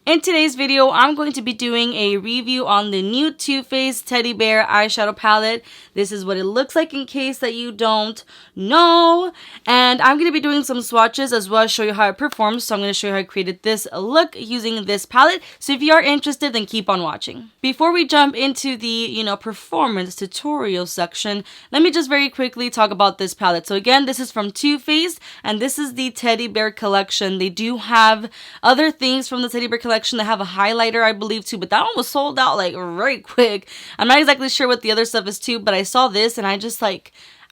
In today's video, I'm going to be doing a review on the new Too Faced Teddy Bear eyeshadow palette. This is what it looks like in case that you don't know. And I'm going to be doing some swatches as well as show you how it performs. So I'm going to show you how I created this look using this palette. So if you are interested, then keep on watching. Before we jump into the, performance tutorial section, let me just very quickly talk about this palette. So again, this is from Too Faced and this is the Teddy Bear collection. They do have other things from the Teddy Bear collection. They have a highlighter, I believe, too, but that one was sold out like right quick. I'm not exactly sure what the other stuff is too, but I saw this and I just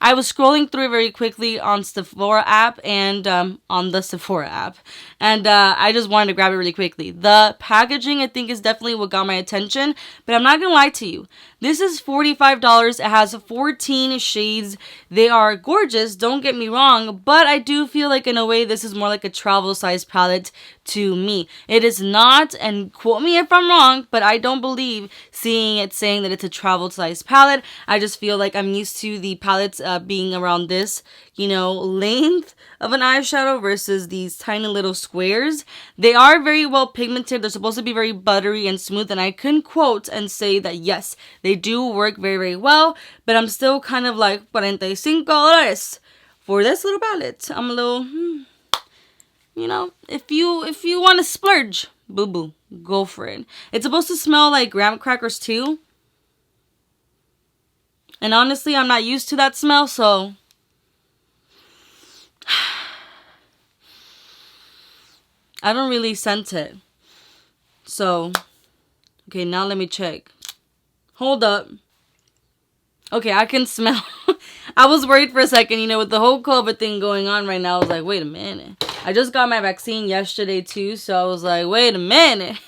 I was scrolling through it very quickly on Sephora app and on the Sephora app, and I just wanted to grab it really quickly. The packaging, I think, is definitely what got my attention, but I'm not gonna lie to you. This is $45. It has 14 shades. They are gorgeous, don't get me wrong, but I do feel like in a way this is more like a travel size palette to me. It is not, and quote me if I'm wrong, but I don't believe seeing it saying that it's a travel size palette. I just feel like I'm used to the palettes being around this, length of an eyeshadow versus these tiny little squares. They are very well pigmented. They're supposed to be very buttery and smooth, and I can quote and say that yes, they do work very, very well, but I'm still kind of like $45 for this little palette. I'm a little, if you want to splurge, boo-boo, go for it. It's supposed to smell like graham crackers too. And honestly, I'm not used to that smell, so I don't really scent it. So, okay, now let me check. Hold up. Okay, I can smell. I was worried for a second, with the whole COVID thing going on right now. I was like, wait a minute. I just got my vaccine yesterday too, so I was like, wait a minute.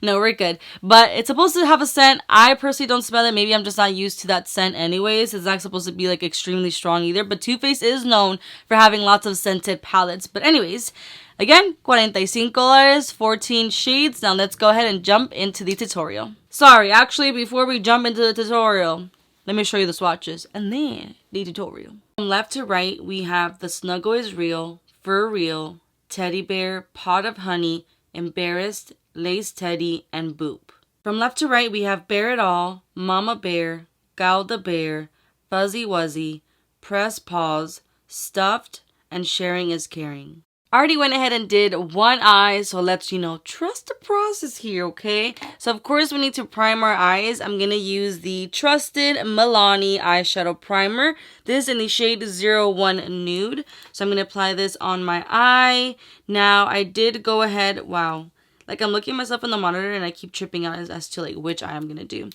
No, we're good. But it's supposed to have a scent. I personally don't smell it. Maybe I'm just not used to that scent anyways. It's not supposed to be like extremely strong either. But Too Faced is known for having lots of scented palettes. But anyways, again, $45, 14 shades. Now let's go ahead and jump into the tutorial. Sorry, actually, before we jump into the tutorial, let me show you the swatches and then the tutorial. From left to right, we have the Snuggle is Real, For Real, Teddy Bear, Pot of Honey, Embarrassed, Lace Teddy, and Boop. From left to right, we have Bear It All, Mama Bear, Gal the Bear, Fuzzy Wuzzy, Press Pause, Stuffed, and Sharing is Caring. I already went ahead and did one eye, so let's, trust the process here, okay? So, of course, we need to prime our eyes. I'm going to use the trusted Milani Eyeshadow Primer. This is in the shade 01 Nude. So, I'm going to apply this on my eye. Now, I did go ahead, wow. I'm looking at myself in the monitor and I keep tripping out as to, which eye I'm going to do.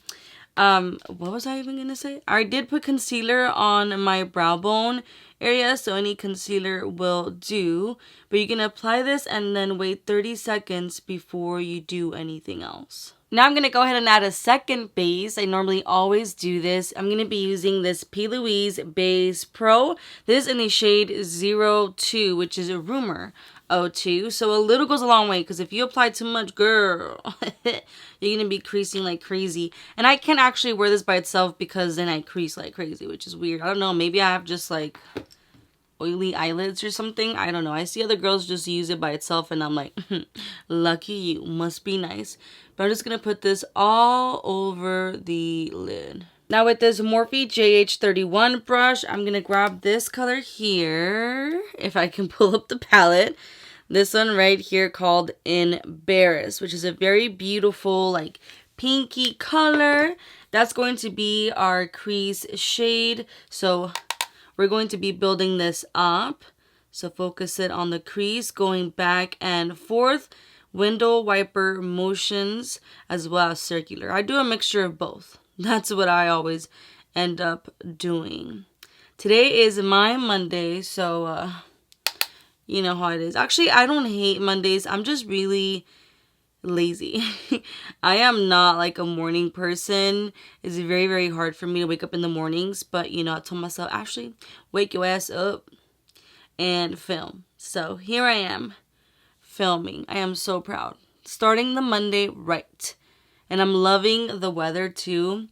What was I even going to say? I did put concealer on my brow bone area, so any concealer will do. But you can apply this and then wait 30 seconds before you do anything else. Now I'm going to go ahead and add a second base. I normally always do this. I'm going to be using this P.Louise Base Pro. This is in the shade 02, which is a Rumour 02. So a little goes a long way, because if you apply too much, girl, you're going to be creasing like crazy. And I can't actually wear this by itself because then I crease like crazy, which is weird. I don't know. Maybe I have just oily eyelids or something. I don't know. I see other girls just use it by itself and I'm like, lucky you. Must be nice. But I'm just going to put this all over the lid. Now with this Morphe JH31 brush, I'm going to grab this color here. If I can pull up the palette. This one right here called Embarrassed, which is a very beautiful pinky color. That's going to be our crease shade. So we're going to be building this up. So focus it on the crease, going back and forth. Window wiper motions as well as circular. I do a mixture of both. That's what I always end up doing. Today is my Monday, so you know how it is. Actually, I don't hate Mondays. I'm just really lazy. I am not a morning person. It's very, very hard for me to wake up in the mornings. But, I told myself, Ashley, wake your ass up and film. So here I am filming. I am so proud. Starting the Monday right. And I'm loving the weather too.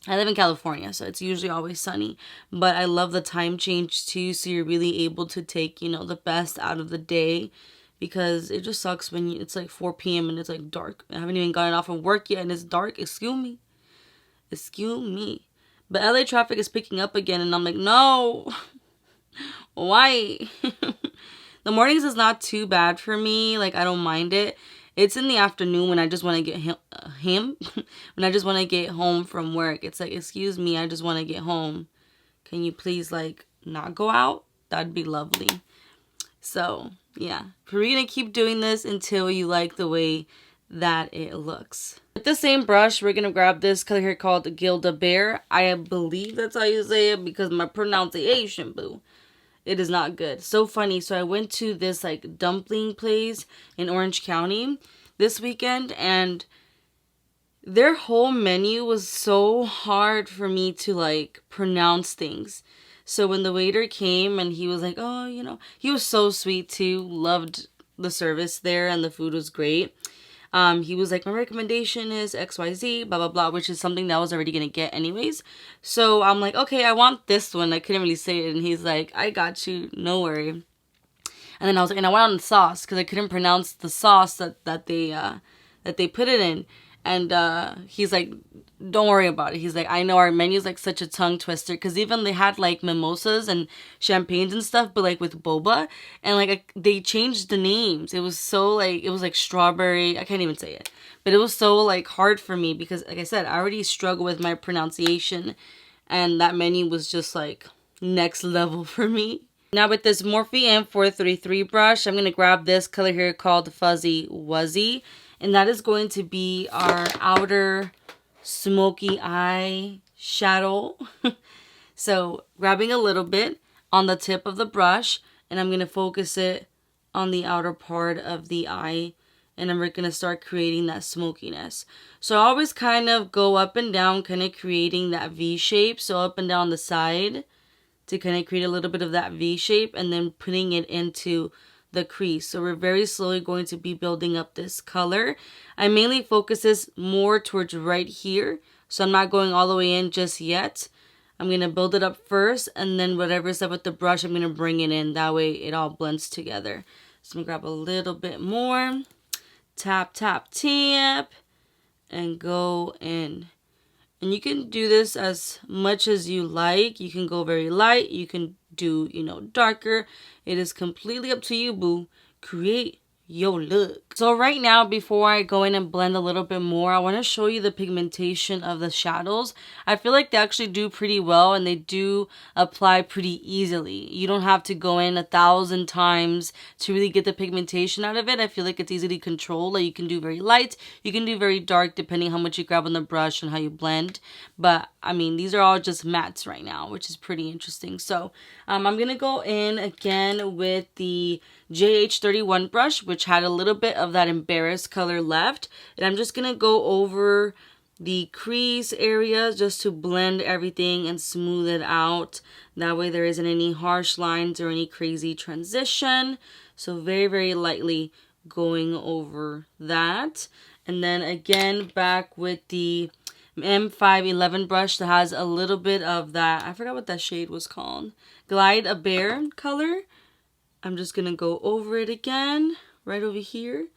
I live in California, so it's usually always sunny. But I love the time change too, so you're really able to take, the best out of the day because it just sucks when it's like 4 p.m. and it's like dark. I haven't even gotten off of work yet and it's dark. Excuse me. Excuse me. But LA traffic is picking up again and I'm like, no. Why? The mornings is not too bad for me. Like, I don't mind it. It's in the afternoon when I just want to get when I just want to get home from work. It's like, excuse me, I just want to get home. Can you please, like, not go out? That'd be lovely. So, yeah. We're going to keep doing this until you like the way that it looks. With the same brush, we're going to grab this color here called Gilda Bear. I believe that's how you say it because my pronunciation, boo. It is not good. So funny. So I went to this like dumpling place in Orange County this weekend and their whole menu was so hard for me to like pronounce things. So when the waiter came and he was like, oh, you know, he was so sweet too. Loved the service there and the food was great. He was like, my recommendation is XYZ, blah, blah, blah, which is something that I was already going to get anyways. So I'm like, okay, I want this one. I couldn't really say it. And he's like, I got you. No worry. And then I was like, and I went on the sauce because I couldn't pronounce the sauce that they put it in. And he's like, don't worry about it. He's like, I know our menu's like such a tongue twister because even they had like mimosas and champagnes and stuff, but like with boba and like they changed the names. It was so like, it was like strawberry. I can't even say it, but it was so like hard for me because like I said, I already struggle with my pronunciation and that menu was just like next level for me. Now with this Morphe M433 brush, I'm going to grab this color here called Fuzzy Wuzzy. And that is going to be our outer smoky eye shadow. So grabbing a little bit on the tip of the brush. And I'm going to focus it on the outer part of the eye. And I'm going to start creating that smokiness. So I always kind of go up and down, kind of creating that V shape. So up and down the side to kind of create a little bit of that V shape. And then putting it into the crease. So we're very slowly going to be building up this color. I mainly focus this more towards right here. So I'm not going all the way in just yet. I'm going to build it up first. And then whatever's up with the brush, I'm going to bring it in. That way it all blends together. So I'm going to grab a little bit more. Tap, tap, tap. And go in. And you can do this as much as you like. You can go very light. You can do, you know, darker. It is completely up to you, boo. Create your look. So right now, before I go in and blend a little bit more, I want to show you the pigmentation of the shadows. I feel like they actually do pretty well and they do apply pretty easily. You don't have to go in 1,000 times to really get the pigmentation out of it. I feel like it's easily controlled. Like you can do very light, you can do very dark depending how much you grab on the brush and how you blend. But I mean, these are all just mattes right now, which is pretty interesting. So I'm going to go in again with the JH31 brush, which had a little bit of that embarrassed color left. And I'm just going to go over the crease area just to blend everything and smooth it out. That way there isn't any harsh lines or any crazy transition. So very, very lightly going over that. And then again, back with the M511 brush that has a little bit of that, I forgot what that shade was called, Glide a Bear color. I'm just going to go over it again, right over here,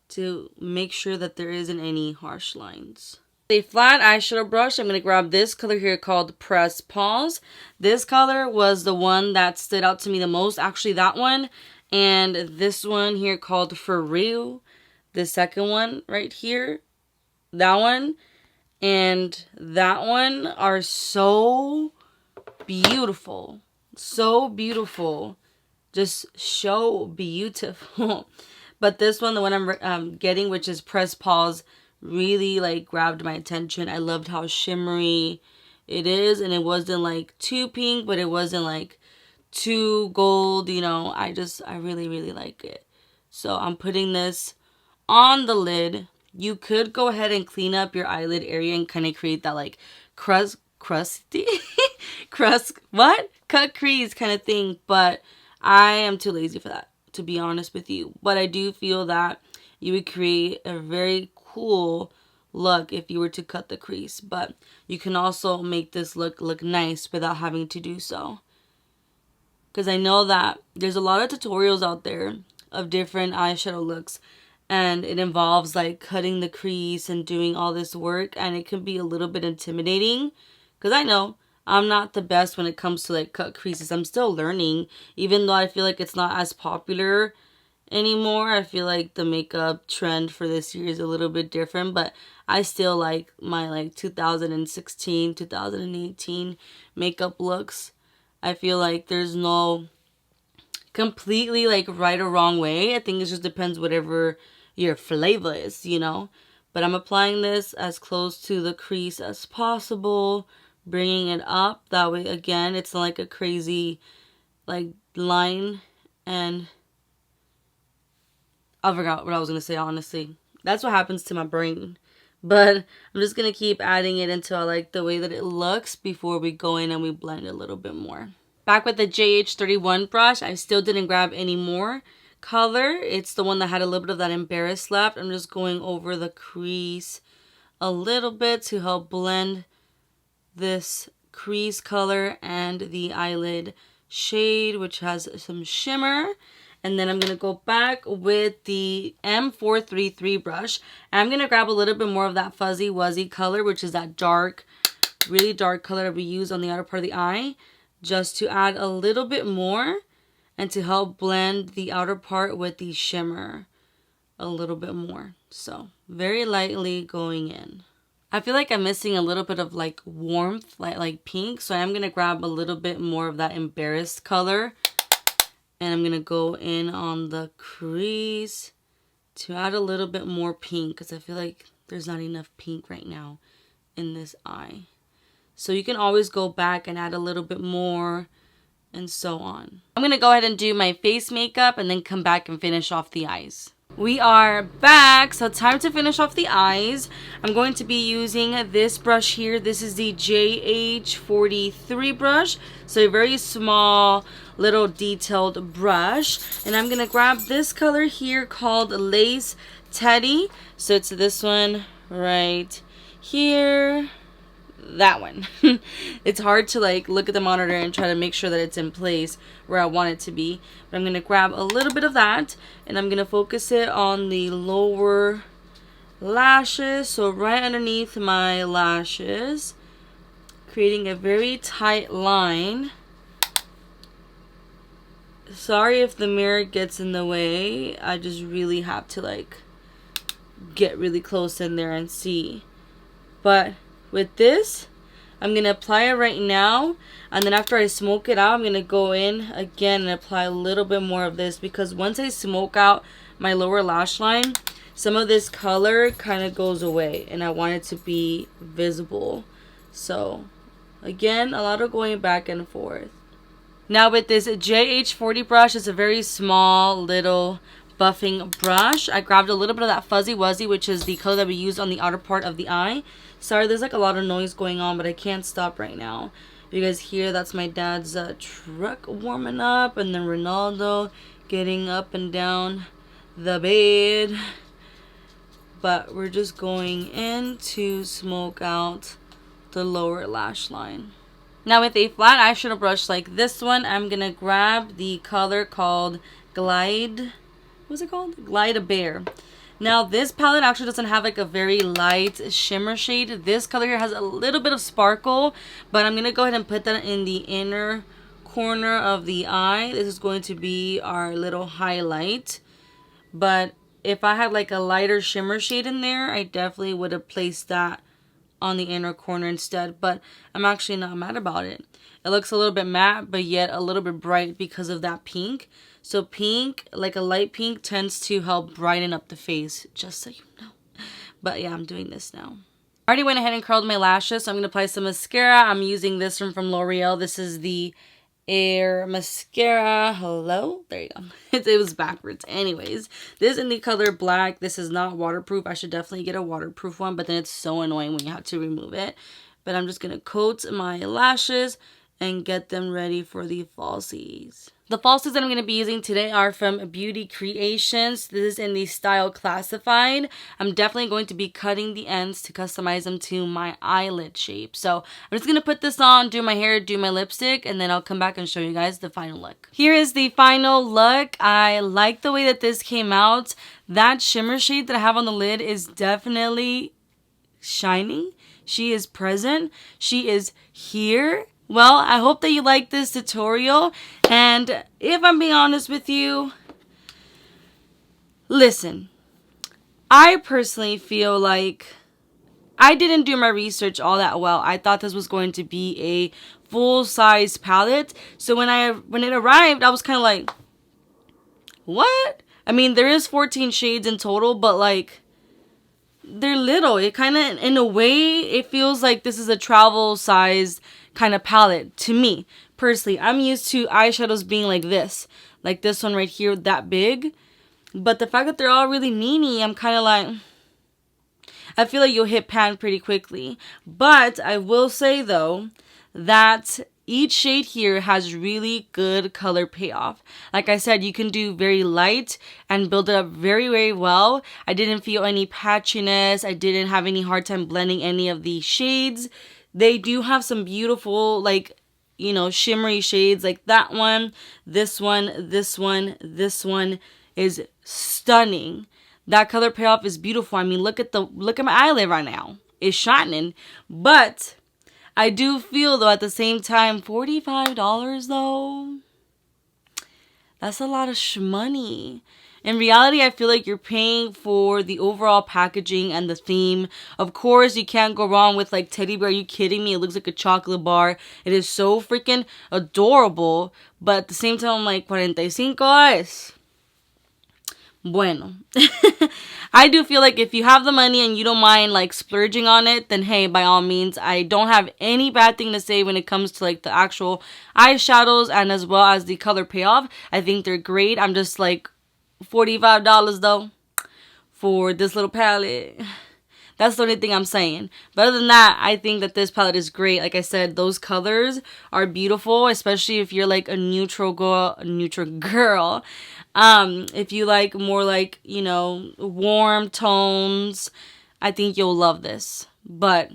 to make sure that there isn't any harsh lines. A flat eyeshadow brush, I'm going to grab this color here called Press Pause. This color was the one that stood out to me the most. Actually, that one and this one here called For Real. The second one right here, that one and that one are so beautiful. So beautiful. Just so beautiful. But this one, the one I'm getting, which is Press Pause, really like grabbed my attention. I loved how shimmery it is, and it wasn't like too pink, but it wasn't like too gold, you know. I really, really like it. So I'm putting this on the lid. You could go ahead and clean up your eyelid area and kind of create that like cut crease kind of thing, but I am too lazy for that, to be honest with you. But I do feel that you would create a very cool look if you were to cut the crease. But you can also make this look nice without having to do so. Because I know that there's a lot of tutorials out there of different eyeshadow looks. And it involves like cutting the crease and doing all this work. And it can be a little bit intimidating. Because I know I'm not the best when it comes to like cut creases. I'm still learning. Even though I feel like it's not as popular anymore. I feel like the makeup trend for this year is a little bit different. But I still like my like 2016, 2018 makeup looks. I feel like there's no completely like right or wrong way. I think it just depends whatever your flavor is, you know. But I'm applying this as close to the crease as possible, bringing it up. That way, again, it's not like a crazy like line. And I forgot what I was going to say, honestly. That's what happens to my brain. But I'm just going to keep adding it until I like the way that it looks before we go in and we blend a little bit more. Back with the JH31 brush, I still didn't grab any more color. It's the one that had a little bit of that embarrassed left. I'm just going over the crease a little bit to help blend this crease color and the eyelid shade, which has some shimmer. And then I'm going to go back with the M433 brush. I'm going to grab a little bit more of that Fuzzy Wuzzy color, which is that dark, really dark color that we use on the outer part of the eye, just to add a little bit more and to help blend the outer part with the shimmer a little bit more. So very lightly going in. I feel like I'm missing a little bit of like warmth, like pink. So I'm going to grab a little bit more of that embarrassed color. And I'm going to go in on the crease to add a little bit more pink, because I feel like there's not enough pink right now in this eye. So you can always go back and add a little bit more and so on. I'm going to go ahead and do my face makeup and then come back and finish off the eyes. We are back, so time to finish off the eyes. I'm going to be using this brush here. This is the JH43 brush, so a very small little detailed brush. And I'm going to grab this color here called Lace Teddy. So it's this one right here. That one. It's hard to like look at the monitor and try to make sure that it's in place where I want it to be. But I'm going to grab a little bit of that and I'm going to focus it on the lower lashes. So right underneath my lashes, creating a very tight line. Sorry if the mirror gets in the way. I just really have to like get really close in there and see. But with this, I'm going to apply it right now. And then after I smoke it out, I'm going to go in again and apply a little bit more of this. Because once I smoke out my lower lash line, some of this color kind of goes away. And I want it to be visible. So, again, a lot of going back and forth. Now with this JH40 brush, it's a very small little buffing brush. I grabbed a little bit of that Fuzzy Wuzzy, which is the color that we use on the outer part of the eye. Sorry, there's like a lot of noise going on, but I can't stop right now. You guys hear that's my dad's truck warming up, and then Ronaldo getting up and down the bed. But we're just going in to smoke out the lower lash line. Now with a flat eyeshadow brush like this one, I'm going to grab the color called Glide. What's it called? Glide Bear. Now this palette actually doesn't have like a very light shimmer shade. This color here has a little bit of sparkle, but I'm going to go ahead and put that in the inner corner of the eye. This is going to be our little highlight. But if I had like a lighter shimmer shade in there, I definitely would have placed that on the inner corner instead. But I'm actually not mad about it. It looks a little bit matte, but yet a little bit bright because of that pink. So pink, like a light pink, tends to help brighten up the face, just so you know. But yeah, I'm doing this now. I already went ahead and curled my lashes, so I'm going to apply some mascara. I'm using this one from L'Oreal. This is the Air Mascara. Hello? There you go. It was backwards. Anyways, this is in the color black. This is not waterproof. I should definitely get a waterproof one, but then it's so annoying when you have to remove it. But I'm just going to coat my lashes and get them ready for the falsies. The falsies that I'm going to be using today are from Beauty Creations. This is in the style Classified. I'm definitely going to be cutting the ends to customize them to my eyelid shape. So I'm just going to put this on, do my hair, do my lipstick, and then I'll come back and show you guys the final look. Here is the final look. I like the way that this came out. That shimmer shade that I have on the lid is definitely shining. She is present. She is here. Well, I hope that you like this tutorial, and if I'm being honest with you, listen, I personally feel like I didn't do my research all that well. I thought this was going to be a full-size palette, so when it arrived, I was kind of like, what? I mean, there is 14 shades in total, but like, they're little. It kind of, in a way, it feels like this is a travel-sized kind of palette to me personally. I'm used to eyeshadows being like this one right here, that big. But the fact that they're all really mini, I'm kind of like, I feel like you'll hit pan pretty quickly. But I will say though that each shade here has really good color payoff. Like I said, you can do very light and build it up very, very well. I didn't feel any patchiness. I didn't have any hard time blending any of the shades. They do have some beautiful, like, you know, shimmery shades like that one, this one, this one, this one is stunning. That color payoff is beautiful. I mean, look at my eyelid right now. It's shining. But I do feel though at the same time, $45 though, that's a lot of shmoney. In reality, I feel like you're paying for the overall packaging and the theme. Of course, you can't go wrong with like teddy bear. Are you kidding me? It looks like a chocolate bar. It is so freaking adorable. But at the same time, I'm like, 45 es. Bueno. I do feel like if you have the money and you don't mind like splurging on it, then hey, by all means. I don't have any bad thing to say when it comes to like the actual eyeshadows and as well as the color payoff. I think they're great. I'm just like, $45 though for this little palette. That's the only thing I'm saying. But other than that, I think that this palette is great. Like I said, those colors are beautiful, especially if you're like a neutral girl. If you like more like, you know, warm tones, I think you'll love this. But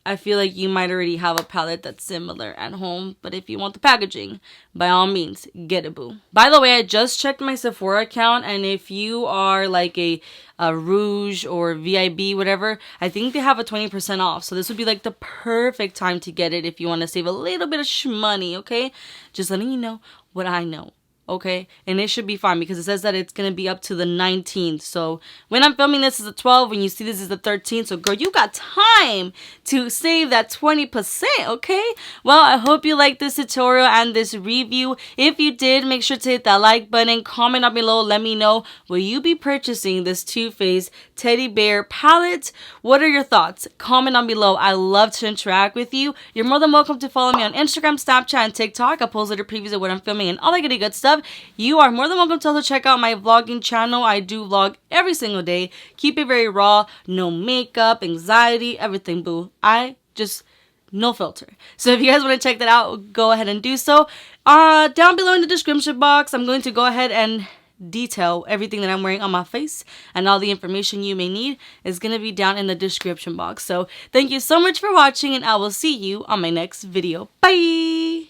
I feel like you might already have a palette that's similar at home. But if you want the packaging, by all means, get it, boo. By the way, I just checked my Sephora account. And if you are like a Rouge or VIB, whatever, I think they have a 20% off. So this would be like the perfect time to get it if you want to save a little bit of shmoney, okay? Just letting you know what I know. Okay, and it should be fine because it says that it's going to be up to the 19th. So when I'm filming this is the 12th, when you see this is the 13th. So girl, you got time to save that 20%, okay? Well, I hope you liked this tutorial and this review. If you did, make sure to hit that like button, comment down below, let me know, will you be purchasing this Too Faced teddy bear palette? What are your thoughts? Comment down below. I love to interact with you. You're more than welcome to follow me on Instagram, Snapchat, and TikTok. I post little previews of what I'm filming and all that good stuff. You are more than welcome to also check out my vlogging channel. I do vlog every single day. Keep it very raw. No makeup, anxiety, everything, boo. No filter. So if you guys want to check that out, go ahead and do so. Down below in the description box, I'm going to go ahead and detail everything that I'm wearing on my face, and all the information you may need is going to be down in the description box. So thank you so much for watching, and I will see you on my next video. Bye!